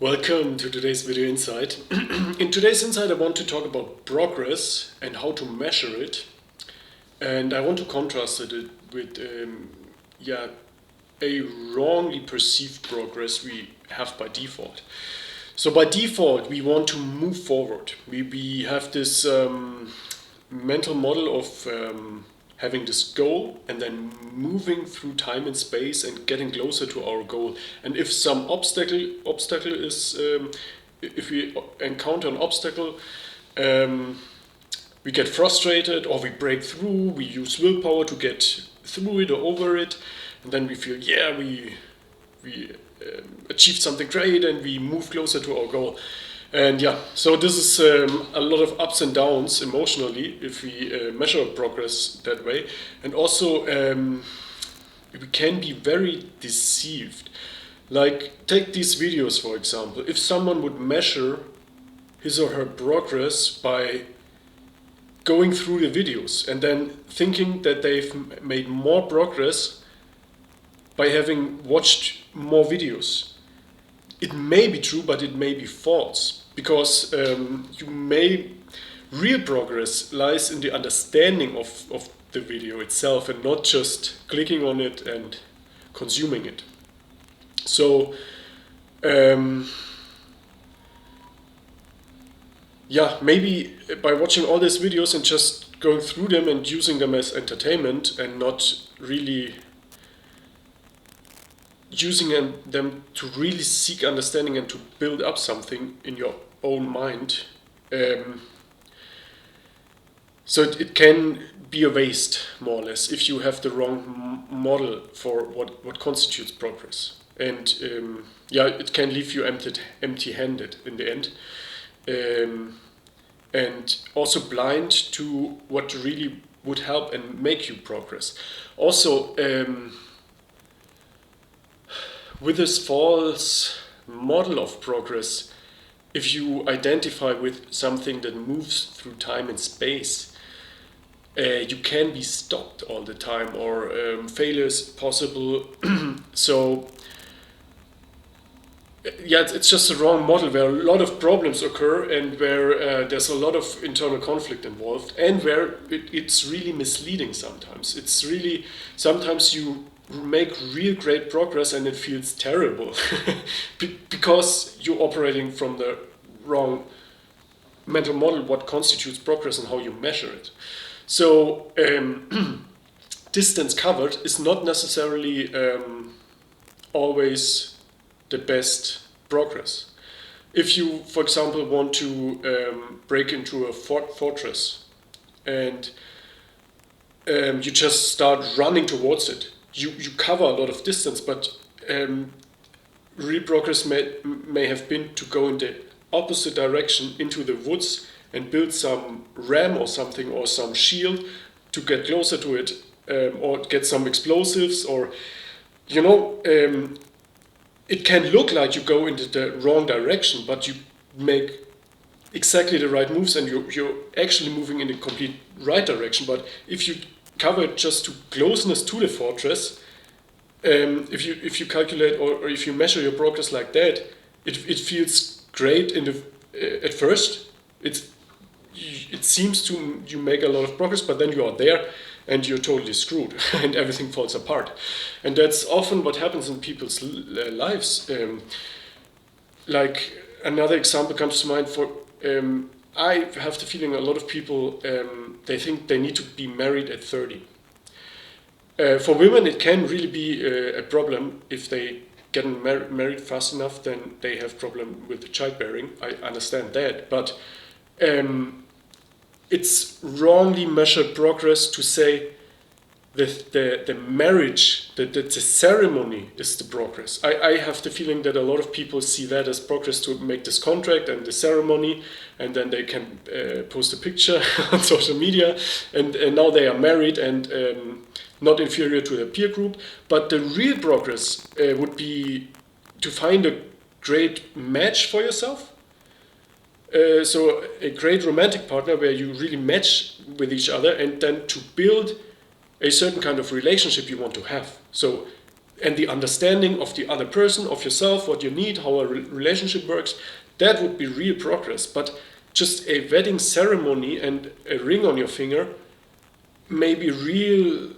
Welcome to today's video insight. In today's insight, I want to talk about progress and how to measure it. And I want to contrast it with a wrongly perceived progress we have by default. So by default, we want to move forward. We have this mental model of having this goal and then moving through time and space and getting closer to our goal. And if some obstacle is, if we encounter an obstacle, we get frustrated or we break through. We use willpower to get through it or over it, and then we feel, yeah, we achieved something great and we move closer to our goal. And yeah, so this is a lot of ups and downs emotionally if we measure progress that way. And also, we can be very deceived. Like, take these videos for example. If someone would measure his or her progress by going through the videos and then thinking that they've made more progress by having watched more videos, it may be true, but it may be false, because real progress lies in the understanding of the video itself and not just clicking on it and consuming it. So maybe by watching all these videos and just going through them and using them as entertainment and not really using them to really seek understanding and to build up something in your own mind. So it can be a waste, more or less, if you have the wrong model for what constitutes progress. And it can leave you empty-handed in the end. And also blind to what really would help and make you progress. Also, with this false model of progress, if you identify with something that moves through time and space, you can be stopped all the time, or failure is possible. So it's just a wrong model where a lot of problems occur and where there's a lot of internal conflict involved, and where it's really misleading sometimes. It's really, sometimes you make real great progress and it feels terrible because you're operating from the wrong mental model, what constitutes progress and how you measure it. So distance covered is not necessarily always the best progress. If you, for example, want to break into a fortress and you just start running towards it, you cover a lot of distance, but real progress may have been to go in the opposite direction into the woods and build some ram or something, or some shield to get closer to it, or get some explosives, or it can look like you go into the wrong direction, but you make exactly the right moves and you're actually moving in the complete right direction. But if you cover it just to closeness to the fortress, if you calculate or if you measure your progress like that, it feels great at first. It seems to you make a lot of progress, but then you are there and you're totally screwed and everything falls apart. And that's often what happens in people's lives. Like, another example comes to mind. I have the feeling a lot of people, they think they need to be married at 30. For women, it can really be a problem if they get married fast enough. Then they have problem with childbearing. I understand that, but it's wrongly measured progress to say that the marriage, the ceremony is the progress. I have the feeling that a lot of people see that as progress, to make this contract and the ceremony, and then they can post a picture on social media, and now they are married and not inferior to their peer group. But the real progress would be to find a great match for yourself. So a great romantic partner where you really match with each other, and then to build a certain kind of relationship you want to have. So and the understanding of the other person, of yourself, what you need, how a relationship works, that would be real progress. But just a wedding ceremony and a ring on your finger may be real,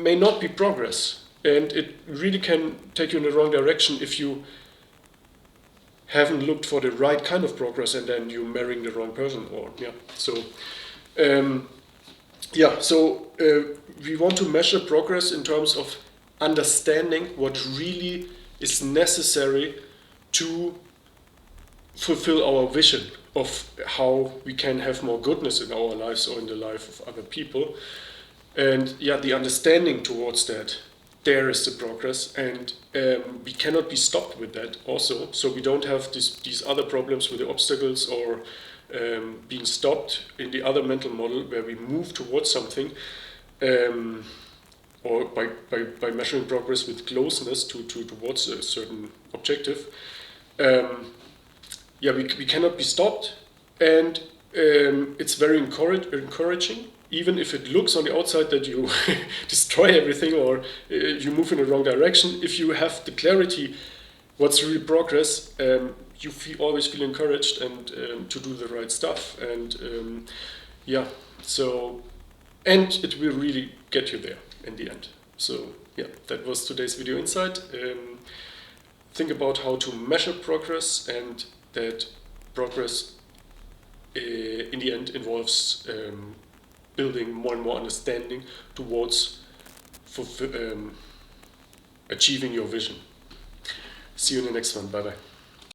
may not be progress. And it really can take you in the wrong direction if you haven't looked for the right kind of progress and then you're marrying the wrong person. Or we want to measure progress in terms of understanding what really is necessary to fulfill our vision of how we can have more goodness in our lives or in the life of other people. And the understanding towards that, there is the progress, and we cannot be stopped with that also. So we don't have these other problems with the obstacles or being stopped in the other mental model where we move towards something, or by measuring progress with closeness towards a certain objective. We cannot be stopped, and it's very encouraging, even if it looks on the outside that you destroy everything or you move in the wrong direction. If you have the clarity what's really progress, you always feel encouraged and to do the right stuff, and and it will really get you there in the end. So that was today's video insight. Think about how to measure progress, and that progress in the end involves building more and more understanding towards achieving your vision. See you in the next one. Bye bye.